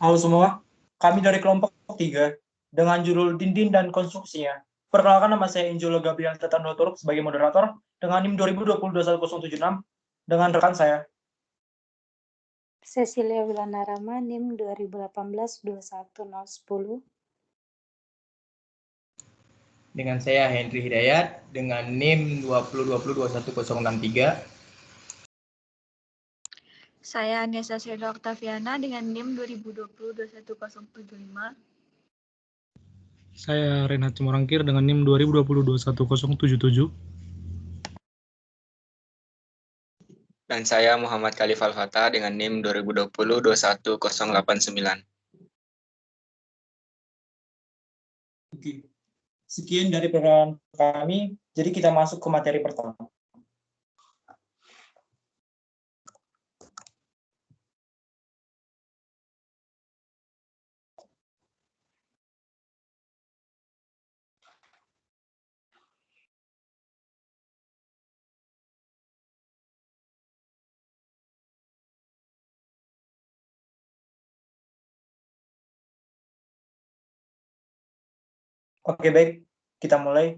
Halo semua, kami dari kelompok 3 dengan judul Dinding dan Konstruksinya. Perkenalkan, nama saya Injolo Gabriel Tetandoturuk sebagai moderator dengan NIM 2020-21076 dengan rekan saya. Cecilia Wilanarama, NIM 2018-21010. Dengan saya Henry Hidayat dengan NIM 2020-21063. Saya Nesa Seda Oktaviana dengan NIM 2020-21075. Saya Renat Cimorangkir dengan NIM 2020-21077. Dan saya Muhammad Khalif Al-Fatah dengan NIM 2020-21089. Oke. Sekian dari perkenalan kami, jadi kita masuk ke materi pertama. Oke, baik, kita mulai.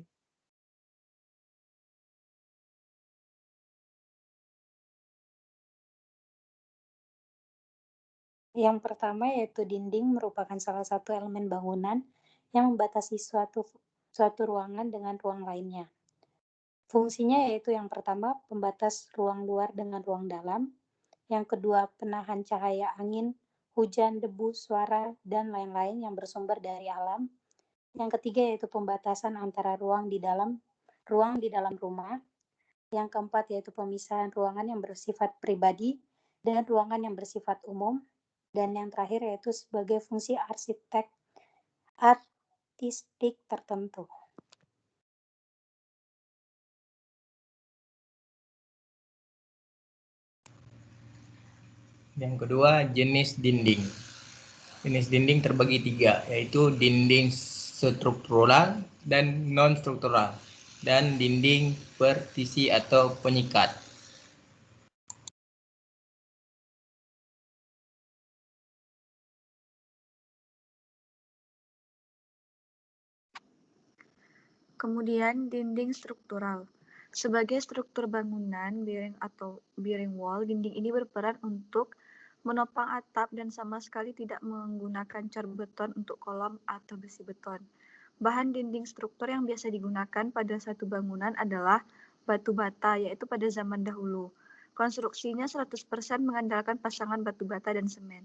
Yang pertama yaitu dinding merupakan salah satu elemen bangunan yang membatasi suatu ruangan dengan ruang lainnya. Fungsinya yaitu yang pertama pembatas ruang luar dengan ruang dalam, yang kedua penahan cahaya angin, hujan, debu, suara, dan lain-lain yang bersumber dari alam. Yang ketiga yaitu pembatasan antara ruang di dalam rumah. Yang keempat yaitu pemisahan ruangan yang bersifat pribadi dan ruangan yang bersifat umum. Dan yang terakhir yaitu sebagai fungsi artistik tertentu. Yang kedua, jenis dinding. Jenis dinding terbagi 3, yaitu dinding struktural dan non-struktural, dan dinding partisi atau penyikat. Kemudian dinding struktural. Sebagai struktur bangunan, bearing wall, dinding ini berperan untuk menopang atap dan sama sekali tidak menggunakan cor beton untuk kolom atau besi beton. Bahan dinding struktur yang biasa digunakan pada satu bangunan adalah batu bata, yaitu pada zaman dahulu. Konstruksinya 100% mengandalkan pasangan batu bata dan semen.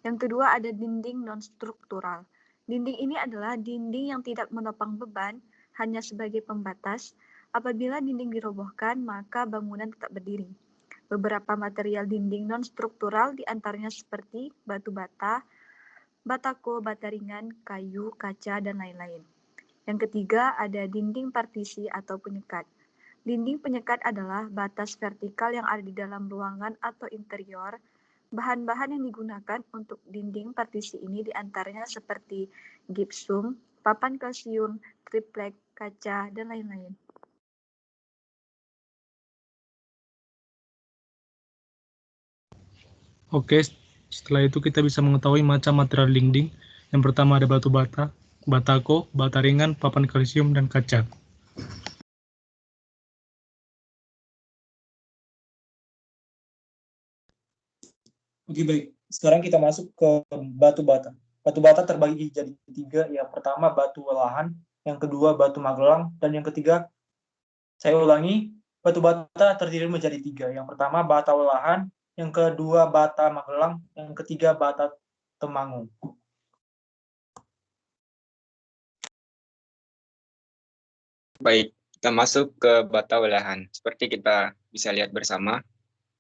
Yang kedua ada dinding non-struktural. Dinding ini adalah dinding yang tidak menopang beban, hanya sebagai pembatas. Apabila dinding dirobohkan, maka bangunan tetap berdiri. Beberapa material dinding non-struktural diantaranya seperti batu bata, batako, bata ringan, kayu, kaca, dan lain-lain. Yang ketiga ada dinding partisi atau penyekat. Dinding penyekat adalah batas vertikal yang ada di dalam ruangan atau interior. Bahan-bahan yang digunakan untuk dinding partisi ini diantaranya seperti gipsum, papan kalsium, triplek, kaca, dan lain-lain. Oke, setelah itu kita bisa mengetahui macam material dinding. Yang pertama ada batu bata, batako, bata ringan, papan kalsium, dan kaca. Oke, baik. Sekarang kita masuk ke batu bata. Batu bata terbagi jadi 3. Yang pertama batu welahan, yang kedua batu magelang, dan yang ketiga, saya ulangi, batu bata terdiri menjadi 3. Yang pertama bata welahan, yang kedua bata magelang, yang ketiga bata temanggung. Baik, kita masuk ke bata welahan. Seperti kita bisa lihat bersama,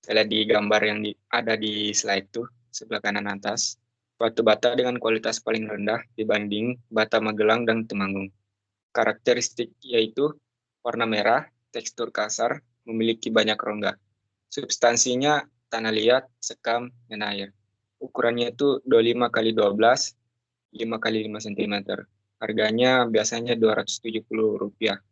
kita lihat di gambar yang ada di slide itu, sebelah kanan atas. Batu bata dengan kualitas paling rendah dibanding bata magelang dan temanggung. Karakteristik yaitu warna merah, tekstur kasar, memiliki banyak rongga. Substansinya tanah liat, sekam, dan air. Ukurannya itu 25 x 12, 5 x 5 cm. Harganya biasanya Rp270.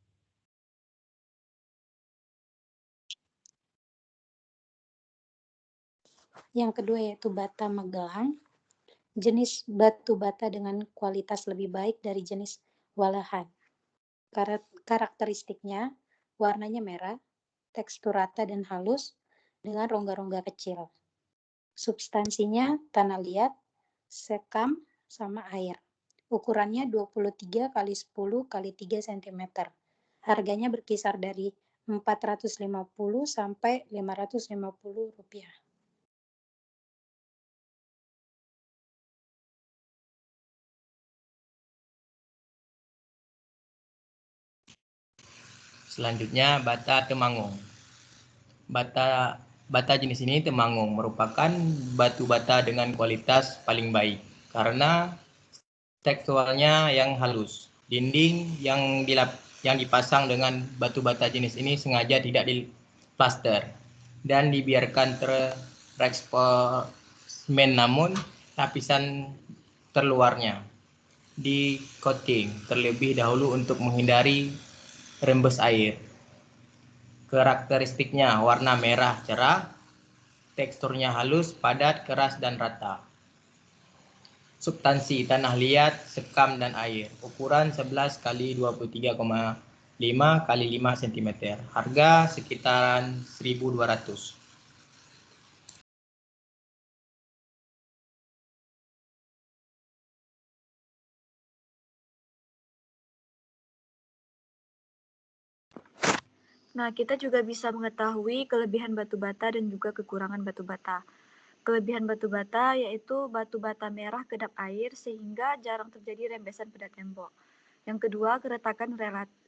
Yang kedua yaitu bata magelang. Jenis batu bata dengan kualitas lebih baik dari jenis walahan. Karakteristiknya, warnanya merah, tekstur rata dan halus, dengan rongga-rongga kecil. Substansinya tanah liat, sekam, sama air. Ukurannya 23 x 10 x 3 cm. Harganya berkisar dari 450 sampai 550 rupiah. Selanjutnya bata Temanggung. Bata jenis ini Temanggung merupakan batu bata dengan kualitas paling baik karena teksturnya yang halus. Dinding yang dipasang dengan batu bata jenis ini sengaja tidak diplaster dan dibiarkan terekspos semen, namun lapisan terluarnya di coating terlebih dahulu untuk menghindari rembes air. Karakteristiknya warna merah cerah, teksturnya halus, padat, keras, dan rata. Substansi tanah liat, sekam, dan air. Ukuran 11 x 23,5 x 5 cm. Harga sekitaran 1.200. Nah, kita juga bisa mengetahui kelebihan batu bata dan juga kekurangan batu bata. Kelebihan batu bata yaitu batu bata merah kedap air sehingga jarang terjadi rembesan pada tembok. Yang kedua, keretakan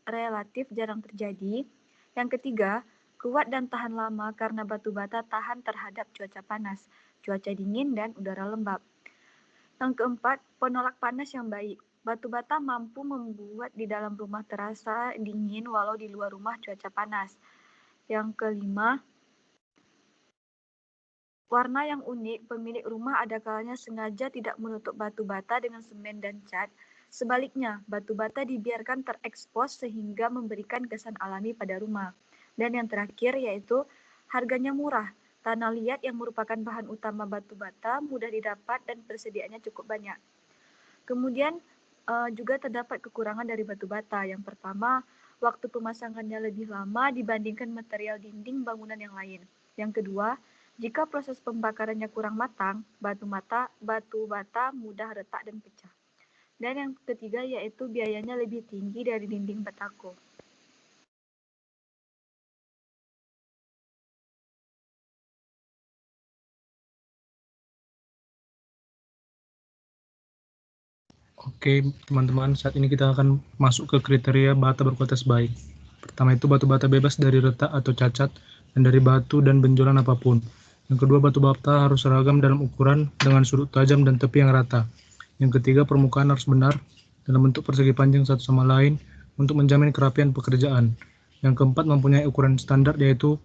relatif jarang terjadi. Yang ketiga, kuat dan tahan lama karena batu bata tahan terhadap cuaca panas, cuaca dingin, dan udara lembab. Yang keempat, penolak panas yang baik. Batu bata mampu membuat di dalam rumah terasa dingin walau di luar rumah cuaca panas. Yang kelima, warna yang unik. Pemilik rumah ada kalanya sengaja tidak menutup batu bata dengan semen dan cat. Sebaliknya, batu bata dibiarkan terekspos sehingga memberikan kesan alami pada rumah. Dan yang terakhir yaitu harganya murah. Tanah liat yang merupakan bahan utama batu bata mudah didapat dan persediaannya cukup banyak. Kemudian juga terdapat kekurangan dari batu bata. Yang pertama, waktu pemasangannya lebih lama dibandingkan material dinding bangunan yang lain. Yang kedua, jika proses pembakarannya kurang matang, batu bata mudah retak dan pecah. Dan yang ketiga yaitu biayanya lebih tinggi dari dinding batako. Oke, teman-teman, saat ini kita akan masuk ke kriteria bata berkualitas baik. Pertama itu batu bata bebas dari retak atau cacat dan dari batu dan benjolan apapun. Yang kedua, batu bata harus seragam dalam ukuran dengan sudut tajam dan tepi yang rata. Yang ketiga, permukaan harus benar dalam bentuk persegi panjang satu sama lain untuk menjamin kerapian pekerjaan. Yang keempat, mempunyai ukuran standar yaitu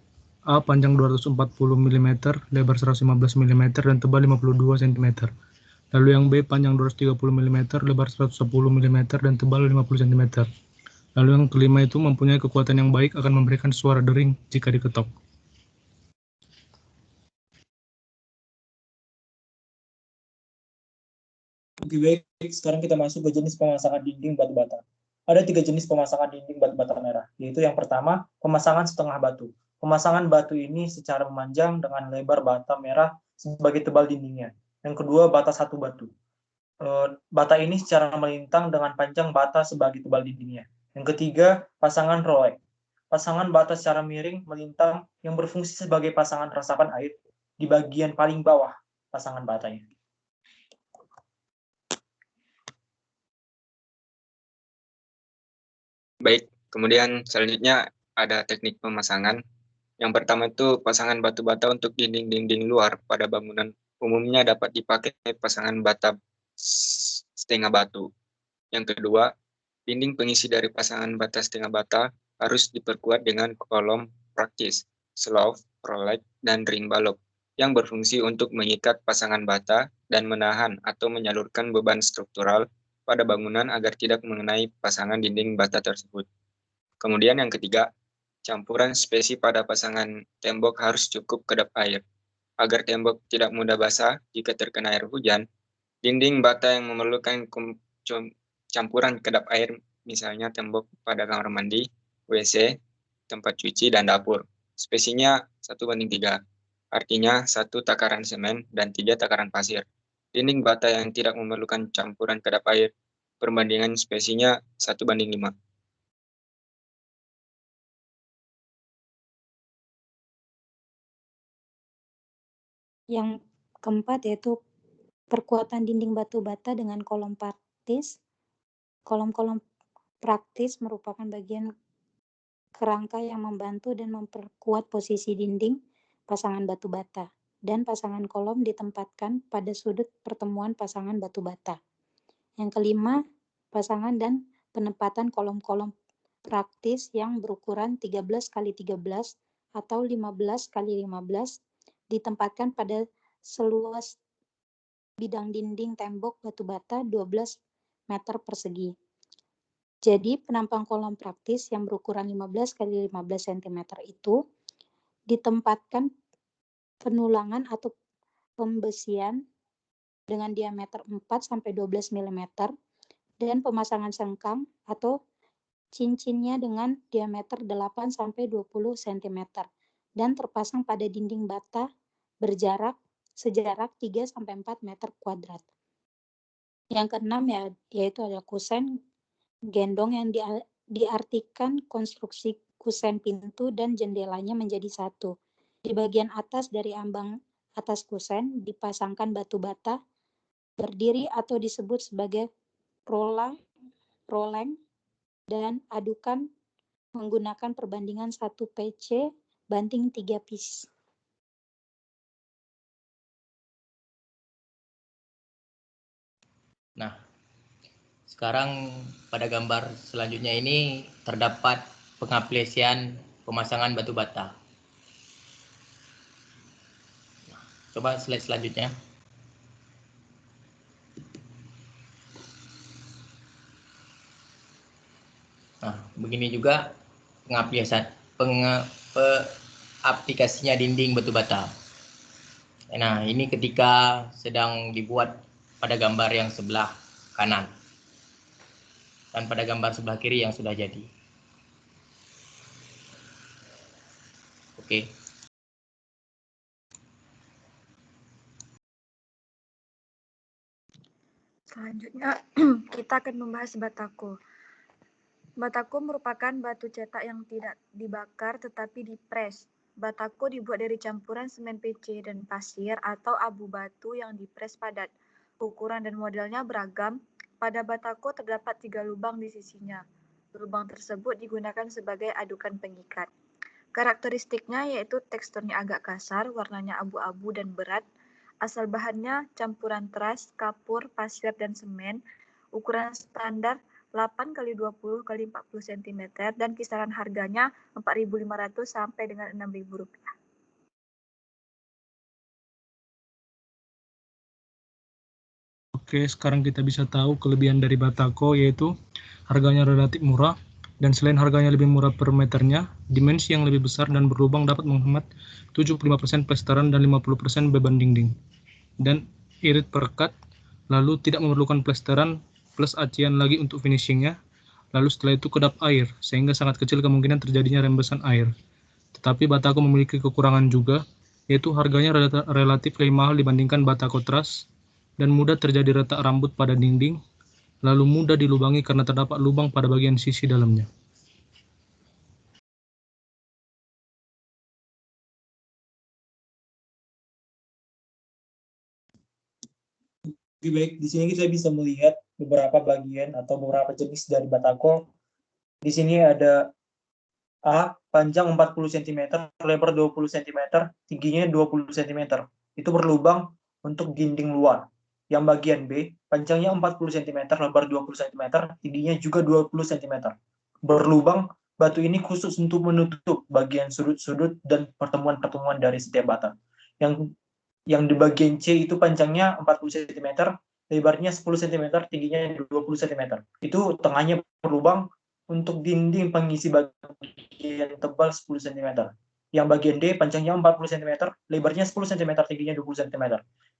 A panjang 240 mm, lebar 115 mm, dan tebal 52 cm. Lalu yang B panjang 230 mm, lebar 110 mm, dan tebal 50 cm. Lalu yang kelima itu mempunyai kekuatan yang baik, akan memberikan suara dering jika diketok. Oke, baik. Sekarang kita masuk ke jenis pemasangan dinding batu bata. Ada 3 jenis pemasangan dinding batu bata merah, yaitu yang pertama, pemasangan setengah batu. Pemasangan batu ini secara memanjang dengan lebar bata merah sebagai tebal dindingnya. Yang kedua, bata satu batu. Bata ini secara melintang dengan panjang bata sebagai tebal dindingnya. Yang ketiga, pasangan roek. Pasangan bata secara miring melintang yang berfungsi sebagai pasangan resapan air di bagian paling bawah pasangan batanya. Baik, kemudian selanjutnya ada teknik pemasangan. Yang pertama itu pasangan batu bata untuk dinding-dinding luar pada bangunan umumnya dapat dipakai pasangan bata setengah batu. Yang kedua, dinding pengisi dari pasangan bata setengah bata harus diperkuat dengan kolom praktis, slope, proleg, dan ring balok yang berfungsi untuk mengikat pasangan bata dan menahan atau menyalurkan beban struktural pada bangunan agar tidak mengenai pasangan dinding bata tersebut. Kemudian yang ketiga, campuran spesi pada pasangan tembok harus cukup kedap air, agar tembok tidak mudah basah jika terkena air hujan, Dinding bata yang memerlukan campuran kedap air, misalnya tembok pada kamar mandi, WC, tempat cuci, dan dapur. Spesinya 1:3, artinya 1 takaran semen dan 3 takaran pasir. Dinding bata yang tidak memerlukan campuran kedap air, perbandingan spesinya 1:5. Yang keempat yaitu perkuatan dinding batu bata dengan kolom praktis. Kolom-kolom praktis merupakan bagian kerangka yang membantu dan memperkuat posisi dinding pasangan batu bata, dan pasangan kolom ditempatkan pada sudut pertemuan pasangan batu bata. Yang kelima, pasangan dan penempatan kolom-kolom praktis yang berukuran 13x13 atau 15x15 ditempatkan pada seluas bidang dinding tembok batu bata 12 meter persegi. Jadi penampang kolom praktis yang berukuran 15x15 cm itu ditempatkan penulangan atau pembesian dengan diameter 4-12 mm dan pemasangan sengkang atau cincinnya dengan diameter 8-20 cm dan terpasang pada dinding bata sejarak 3-4 meter kuadrat. Yang keenam yaitu ada kusen gendong yang diartikan konstruksi kusen pintu dan jendelanya menjadi satu. Di bagian atas dari ambang atas kusen dipasangkan batu bata berdiri atau disebut sebagai roleng dan adukan menggunakan perbandingan 1 PC banding 3 piece. Nah, sekarang pada gambar selanjutnya ini terdapat pengaplikasian pemasangan batu bata. Coba slide selanjutnya. Nah, begini juga aplikasinya dinding batu bata. Nah, ini ketika sedang dibuat pada gambar yang sebelah kanan dan pada gambar sebelah kiri yang sudah jadi. Oke. Selanjutnya kita akan membahas batako. Batako merupakan batu cetak yang tidak dibakar tetapi dipres. Batako dibuat dari campuran semen PC dan pasir atau abu batu yang dipres padat. Ukuran dan modelnya beragam. Pada batako terdapat 3 lubang di sisinya. Lubang tersebut digunakan sebagai adukan pengikat. Karakteristiknya yaitu teksturnya agak kasar, warnanya abu-abu dan berat. Asal bahannya campuran teras, kapur, pasir, dan semen. Ukuran standar 8x20x40 cm dan kisaran harganya 4.500 sampai dengan 6.000 rupiah. Oke, sekarang kita bisa tahu kelebihan dari batako yaitu harganya relatif murah, dan selain harganya lebih murah per meternya, dimensi yang lebih besar dan berlubang dapat menghemat 75% plesteran dan 50% beban dinding. Dan irit perekat, lalu tidak memerlukan plesteran plus acian lagi untuk finishingnya. Lalu setelah itu kedap air, sehingga sangat kecil kemungkinan terjadinya rembesan air. Tetapi batako memiliki kekurangan juga, yaitu harganya relatif lebih mahal dibandingkan batako truss, dan mudah terjadi retak rambut pada dinding, lalu mudah dilubangi karena terdapat lubang pada bagian sisi dalamnya. Oke, baik, di sini kita bisa melihat beberapa bagian atau beberapa jenis dari batako. Di sini ada A, panjang 40 cm, lebar 20 cm, tingginya 20 cm. Itu berlubang untuk dinding luar. Yang bagian B, panjangnya 40 cm, lebar 20 cm, tingginya juga 20 cm. Berlubang, batu ini khusus untuk menutup bagian sudut-sudut dan pertemuan-pertemuan dari setiap bata. Yang di bagian C itu panjangnya 40 cm, lebarnya 10 cm, tingginya 20 cm. Itu tengahnya berlubang untuk dinding pengisi bagian tebal 10 cm. Yang bagian D panjangnya 40 cm, lebarnya 10 cm, tingginya 20 cm.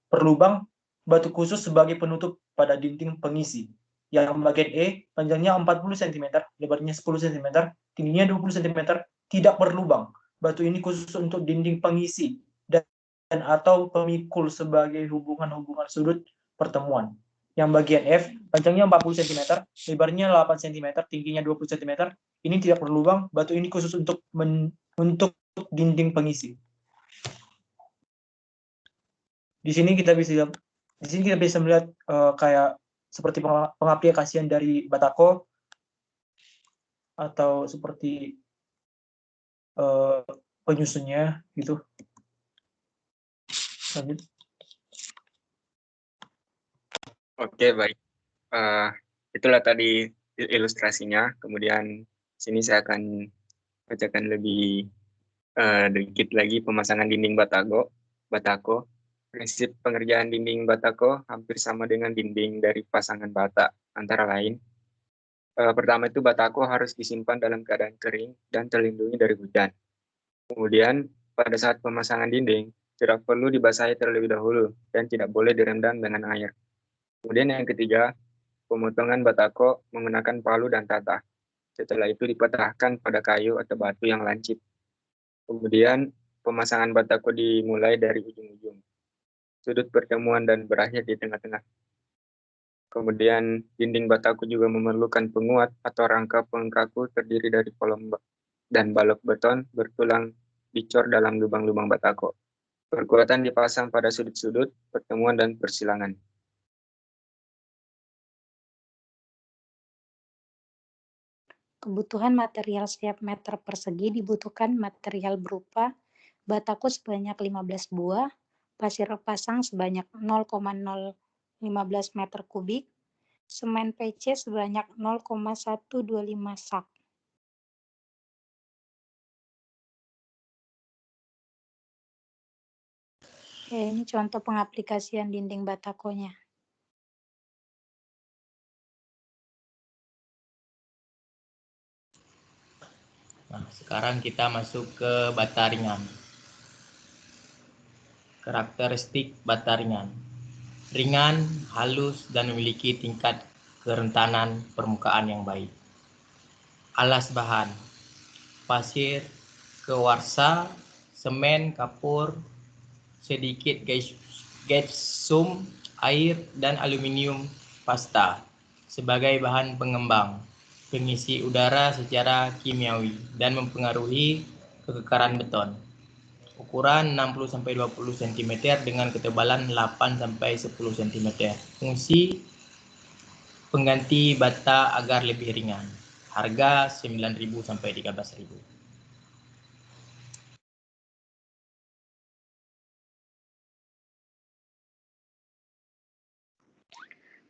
Berlubang batu khusus sebagai penutup pada dinding pengisi. Yang bagian E, panjangnya 40 cm, lebarnya 10 cm, tingginya 20 cm, tidak berlubang. Batu ini khusus untuk dinding pengisi dan atau pemikul sebagai hubungan-hubungan sudut pertemuan. Yang bagian F, panjangnya 40 cm, lebarnya 8 cm, tingginya 20 cm, ini tidak berlubang. Batu ini khusus untuk dinding pengisi. Di sini kita bisa melihat kayak seperti pengaplikasian dari batako atau seperti penyusunnya gitu. Lanjut. Oke, baik. Itulah tadi ilustrasinya. Kemudian sini saya akan bacakan lebih dikit lagi pemasangan dinding batako. Prinsip pengerjaan dinding batako hampir sama dengan dinding dari pasangan bata, antara lain. Pertama itu batako harus disimpan dalam keadaan kering dan terlindungi dari hujan. Kemudian pada saat pemasangan dinding, tidak perlu dibasahi terlebih dahulu dan tidak boleh direndam dengan air. Kemudian yang ketiga, pemotongan batako menggunakan palu dan tatah. Setelah itu dipatahkan pada kayu atau batu yang lancip. Kemudian pemasangan batako dimulai dari ujung-ujung sudut pertemuan dan berakhir di tengah-tengah. Kemudian dinding batako juga memerlukan penguat atau rangka pengkaku terdiri dari kolom dan balok beton bertulang dicor dalam lubang-lubang batako. Perkuatan dipasang pada sudut-sudut pertemuan dan persilangan. Kebutuhan material setiap meter persegi dibutuhkan material berupa batako sebanyak 15 buah, pasir pasang sebanyak 0,015 meter kubik, semen PC sebanyak 0,125 sak. Oke, ini contoh pengaplikasian dinding batakonya. Nah, sekarang kita masuk ke bata ringan. Karakteristik bata ringan. Ringan, halus, dan memiliki tingkat kerentanan permukaan yang baik. Alas bahan: pasir, kewarsa, semen, kapur, sedikit gypsum, air, dan aluminium pasta sebagai bahan pengembang, pengisi udara secara kimiawi, dan mempengaruhi kekekaran beton. Ukuran 60-20 cm dengan ketebalan 8-10 cm. Fungsi pengganti bata agar lebih ringan. Harga 9.000 sampai 13.000.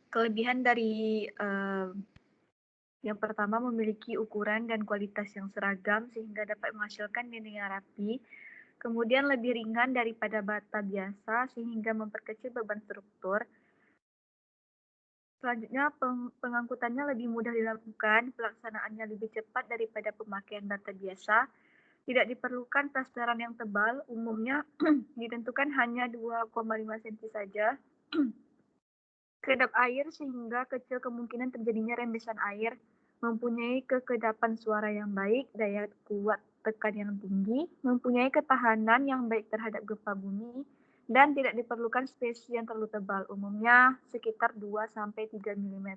Kelebihan dari yang pertama memiliki ukuran dan kualitas yang seragam sehingga dapat menghasilkan dinding yang rapi. Kemudian lebih ringan daripada bata biasa sehingga memperkecil beban struktur. Selanjutnya pengangkutannya lebih mudah dilakukan, pelaksanaannya lebih cepat daripada pemakaian bata biasa. Tidak diperlukan plesteran yang tebal, umumnya ditentukan hanya 2,5 cm saja. Kedap air sehingga kecil kemungkinan terjadinya rembesan air, mempunyai kekedapan suara yang baik, daya kuat tekan yang tinggi, mempunyai ketahanan yang baik terhadap gempa bumi, dan tidak diperlukan spesies yang terlalu tebal, umumnya sekitar 2-3 mm.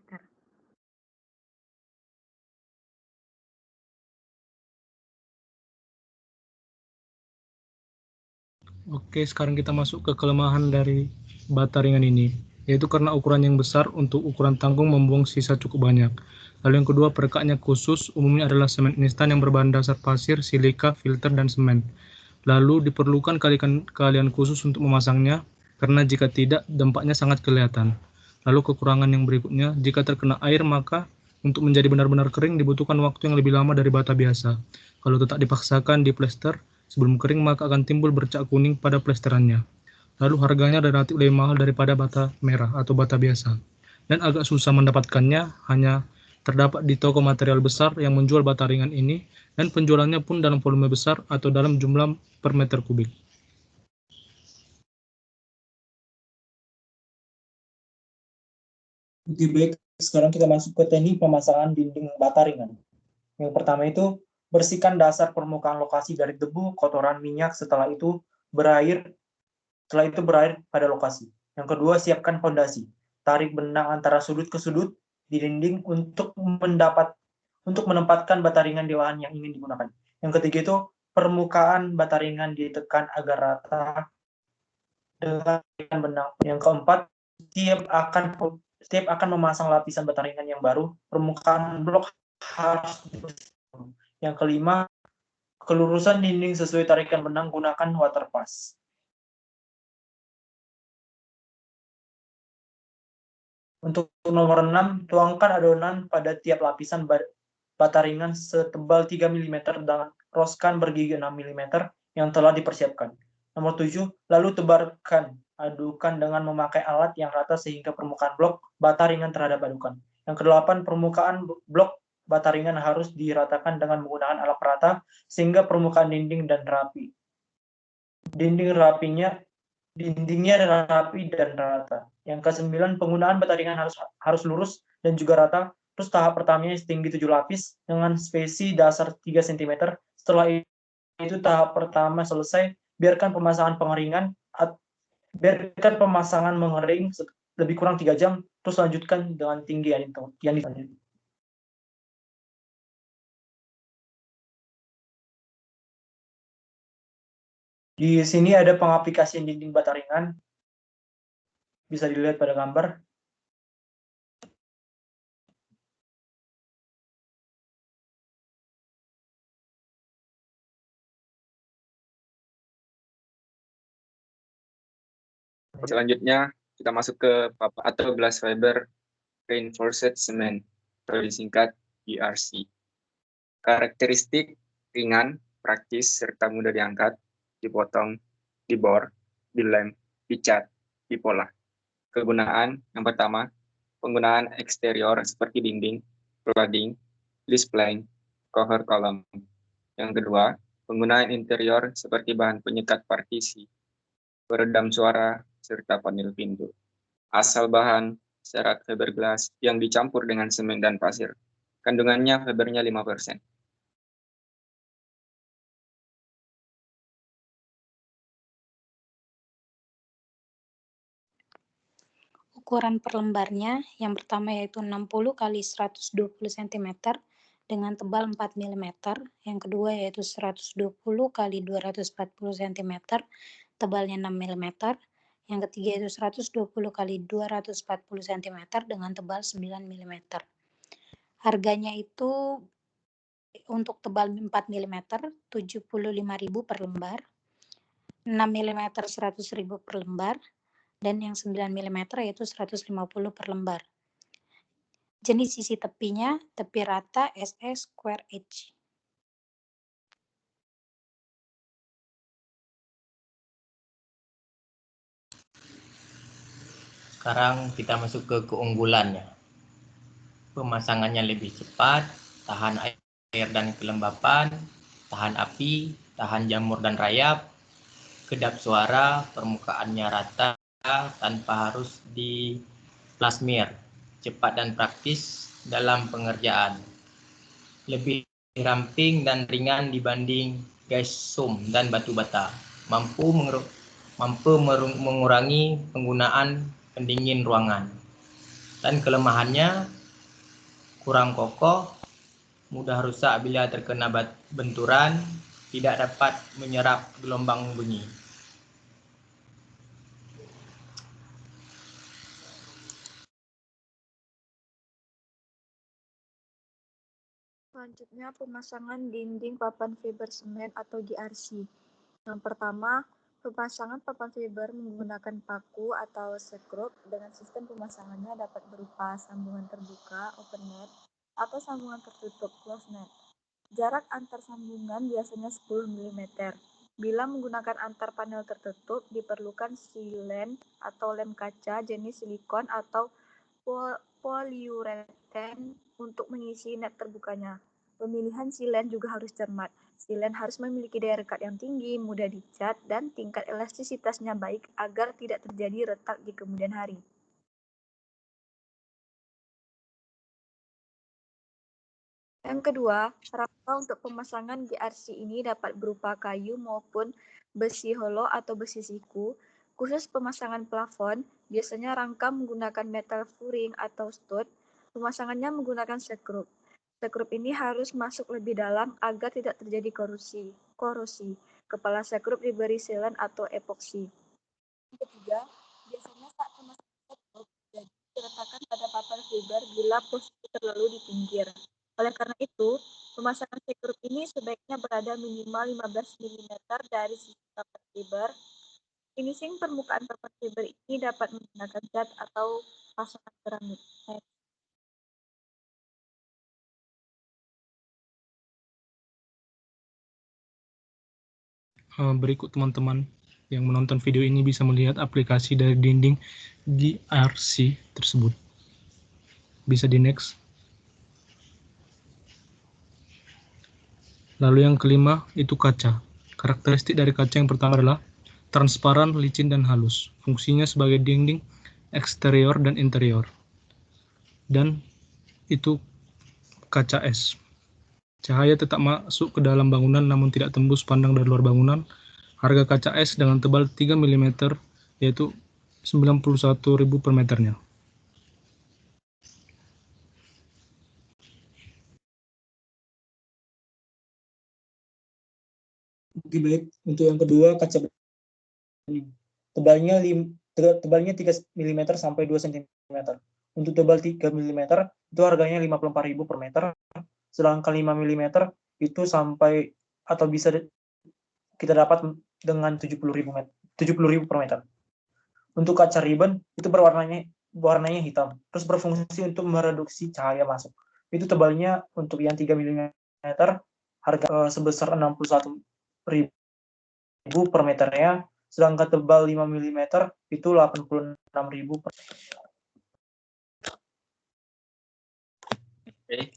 Oke, sekarang kita masuk ke kelemahan dari bata ringan ini, yaitu karena ukuran yang besar untuk ukuran tanggung membuang sisa cukup banyak. Lalu yang kedua, perekatnya khusus, umumnya adalah semen instan yang berbahan dasar pasir, silika, filter, dan semen. Lalu diperlukan keahlian khusus untuk memasangnya, karena jika tidak, dampaknya sangat kelihatan. Lalu kekurangan yang berikutnya, jika terkena air maka untuk menjadi benar-benar kering dibutuhkan waktu yang lebih lama dari bata biasa. Kalau tetap dipaksakan di plester sebelum kering maka akan timbul bercak kuning pada plesterannya. Lalu harganya relatif lebih mahal daripada bata merah atau bata biasa. Dan agak susah mendapatkannya, hanya terdapat di toko material besar yang menjual bata ringan ini, dan penjualannya pun dalam volume besar atau dalam jumlah per meter kubik. Oke, baik. Sekarang kita masuk ke teknik pemasangan dinding bata ringan. Yang pertama itu, bersihkan dasar permukaan lokasi dari debu, kotoran, minyak. Setelah itu berair pada lokasi. Yang kedua, siapkan fondasi. Tarik benang antara sudut ke sudut di dinding untuk menempatkan bata ringan di lahan yang ingin digunakan. Yang ketiga itu, permukaan bata ringan ditekan agar rata dengan benang. Yang keempat, setiap akan memasang lapisan bata ringan yang baru, permukaan blok harus dibersihkan. Yang kelima, kelurusan dinding sesuai tarikan benang, gunakan water pass. Untuk nomor 6, tuangkan adonan pada tiap lapisan bata ringan setebal 3 mm dan roskan bergigi 6 mm yang telah dipersiapkan. Nomor 7, lalu tebarkan adukan dengan memakai alat yang rata sehingga permukaan blok bata ringan terhadap adukan. Yang kedelapan, permukaan blok bata ringan harus diratakan dengan menggunakan alat perata sehingga permukaan dinding dan rapi. Dindingnya rapi dan rata. Yang ke-9, penggunaan bata ringan harus lurus dan juga rata. Terus tahap pertamanya setinggi 7 lapis dengan spesi dasar 3 cm. Setelah itu tahap pertama selesai, biarkan pemasangan mengering lebih kurang 3 jam, terus lanjutkan dengan tinggi yang ditanjut. Di sini ada pengaplikasian dinding bata ringan. Bisa dilihat pada gambar. Selanjutnya kita masuk ke papan atau glass fiber reinforced cement atau disingkat GRC. Karakteristik ringan, praktis, serta mudah diangkat, dipotong, dibor, dilem, dicat, dipola. Kegunaan yang pertama, penggunaan eksterior seperti dinding, cladding, list plank, cover column. Yang kedua, penggunaan interior seperti bahan penyekat partisi, peredam suara, serta panel pintu. Asal bahan, serat fiberglass yang dicampur dengan semen dan pasir. Kandungannya fibernya 5%. Ukuran per lembarnya yang pertama yaitu 60 kali 120 cm dengan tebal 4 mm, yang kedua yaitu 120 kali 240 cm, tebalnya 6 mm, yang ketiga yaitu 120 kali 240 cm dengan tebal 9 mm. Harganya itu untuk tebal 4 mm 75.000 per lembar, 6 mm 100.000 per lembar, dan yang 9 mm yaitu 150 per lembar. Jenis sisi tepinya, tepi rata SE square edge. Sekarang kita masuk ke keunggulannya. Pemasangannya lebih cepat, tahan air dan kelembapan, tahan api, tahan jamur dan rayap, kedap suara, permukaannya rata tanpa harus diplasmir, cepat dan praktis dalam pengerjaan. Lebih ramping dan ringan dibanding gypsum dan batu bata. Mampu mengurangi penggunaan pendingin ruangan. Dan kelemahannya kurang kokoh, mudah rusak bila terkena benturan, tidak dapat menyerap gelombang bunyi. Selanjutnya, pemasangan dinding papan fiber semen atau GRC. Yang pertama, pemasangan papan fiber menggunakan paku atau sekrup dengan sistem pemasangannya dapat berupa sambungan terbuka open net atau sambungan tertutup closed net. Jarak antar sambungan biasanya 10 mm. Bila menggunakan antar panel tertutup, diperlukan silen atau lem kaca jenis silikon atau poliuretan untuk mengisi net terbukanya. Pemilihan silen juga harus cermat. Silen harus memiliki daya rekat yang tinggi, mudah dicat, dan tingkat elastisitasnya baik agar tidak terjadi retak di kemudian hari. Yang kedua, rangka untuk pemasangan GRC ini dapat berupa kayu maupun besi holo atau besi siku. Khusus pemasangan plafon, biasanya rangka menggunakan metal furing atau stud. Pemasangannya menggunakan sekrup. Sekrup ini harus masuk lebih dalam agar tidak terjadi korosi. Kepala sekrup diberi sealant atau epoksi. Yang ketiga, biasanya saat pemasangan sekrup diletakkan pada papan fiber bila posisi terlalu di pinggir. Oleh karena itu, pemasangan sekrup ini sebaiknya berada minimal 15 mm dari sisi papan fiber. Finishing permukaan papan fiber ini dapat menggunakan cat atau pasangan keramik. Berikut teman-teman yang menonton video ini bisa melihat aplikasi dari dinding GRC tersebut. Bisa di next. Lalu yang kelima itu kaca. Karakteristik dari kaca yang pertama adalah transparan, licin, dan halus. Fungsinya sebagai dinding eksterior dan interior. Dan itu kaca es. Cahaya tetap masuk ke dalam bangunan namun tidak tembus pandang dari luar bangunan. Harga kaca es dengan tebal 3 mm yaitu 91.000 per meternya. Oke, baik. Untuk yang kedua, kaca tebalnya 3 mm sampai 2 cm. Untuk tebal 3 mm itu harganya 54.000 per meter. Sedangkan 5 mm itu sampai atau bisa kita dapat dengan 70.000 per meter. Untuk kaca ribbon itu warnanya hitam, terus berfungsi untuk mereduksi cahaya masuk. Itu tebalnya untuk yang 3 mm harga sebesar 61.000 per meternya, sedangkan tebal 5 mm itu 86.000 per meter. Oke.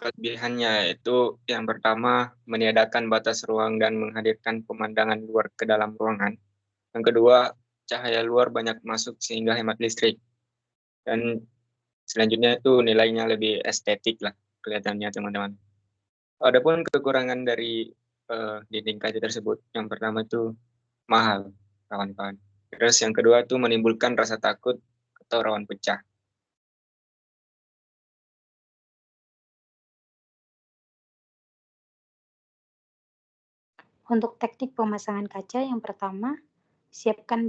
Kelebihannya itu yang pertama meniadakan batas ruang dan menghadirkan pemandangan luar ke dalam ruangan. Yang kedua, cahaya luar banyak masuk sehingga hemat listrik. Dan selanjutnya itu nilainya lebih estetik lah kelihatannya teman-teman. Adapun kekurangan dari dinding kaca tersebut, yang pertama itu mahal kawan-kawan. Terus yang kedua itu menimbulkan rasa takut atau rawan pecah. Untuk teknik pemasangan kaca, yang pertama, siapkan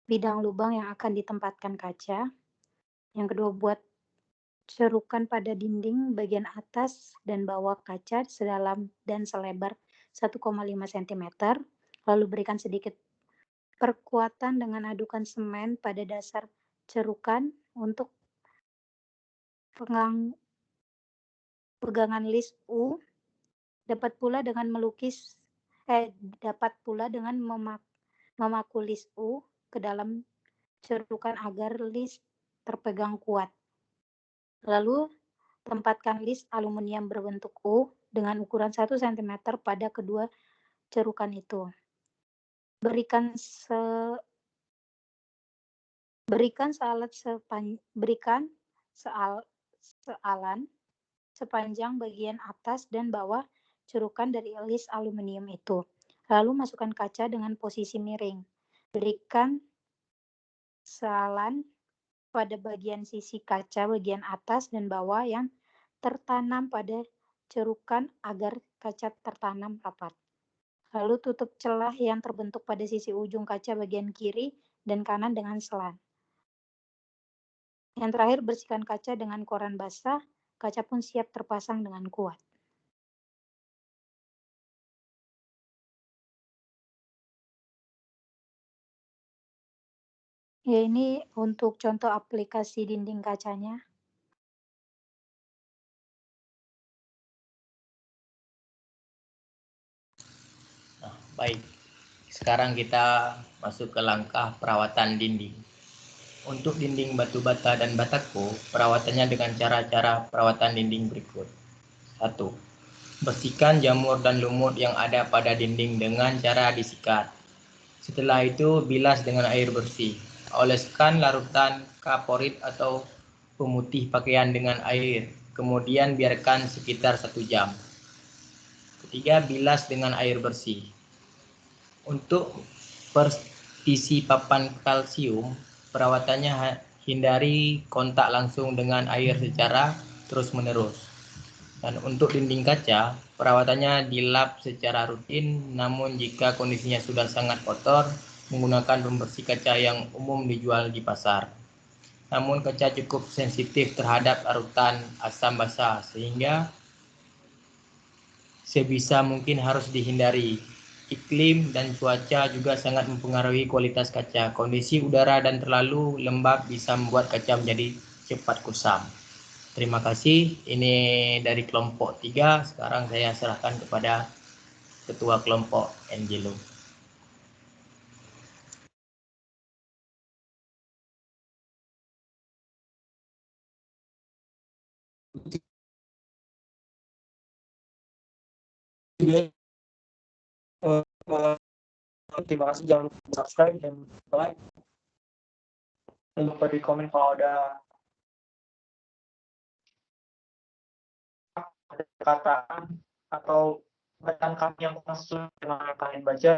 bidang lubang yang akan ditempatkan kaca. Yang kedua, buat cerukan pada dinding bagian atas dan bawah kaca sedalam dan selebar 1,5 cm. Lalu berikan sedikit perkuatan dengan adukan semen pada dasar cerukan untuk pegangan list U. Dapat pula dengan memaku list U ke dalam cerukan agar list terpegang kuat. Lalu tempatkan list aluminium berbentuk U dengan ukuran 1 cm pada kedua cerukan itu. Berikan sealan sepanjang bagian atas dan bawah cerukan dari list aluminium itu. Lalu masukkan kaca dengan posisi miring. Berikan sealan pada bagian sisi kaca bagian atas dan bawah yang tertanam pada cerukan agar kaca tertanam rapat. Lalu tutup celah yang terbentuk pada sisi ujung kaca bagian kiri dan kanan dengan selang. Yang terakhir, bersihkan kaca dengan koran basah. Kaca pun siap terpasang dengan kuat. Ya, ini untuk contoh aplikasi dinding kacanya. Baik, sekarang kita masuk ke langkah perawatan dinding. Untuk dinding batu bata dan batako, perawatannya dengan cara-cara perawatan dinding berikut. 1. Bersihkan jamur dan lumut yang ada pada dinding dengan cara disikat. Setelah itu, bilas dengan air bersih. Oleskan larutan kaporit atau pemutih pakaian dengan air kemudian biarkan sekitar 1 jam. Ketiga, bilas dengan air bersih. Untuk partisi papan kalsium, perawatannya hindari kontak langsung dengan air secara terus-menerus. Dan untuk dinding kaca, perawatannya dilap secara rutin, namun jika kondisinya sudah sangat kotor, menggunakan pembersih kaca yang umum dijual di pasar. Namun kaca cukup sensitif terhadap larutan asam basa, sehingga sebisa mungkin harus dihindari. Iklim dan cuaca juga sangat mempengaruhi kualitas kaca. Kondisi udara dan terlalu lembab bisa membuat kaca menjadi cepat kusam. Terima kasih. Ini dari kelompok 3. Sekarang saya serahkan kepada ketua kelompok Angelo. Terima kasih, jangan lupa subscribe dan like. Jangan lupa di komen kalau ada perkataan atau bacaan kami yang kurang sesuai dengan yang kalian baca.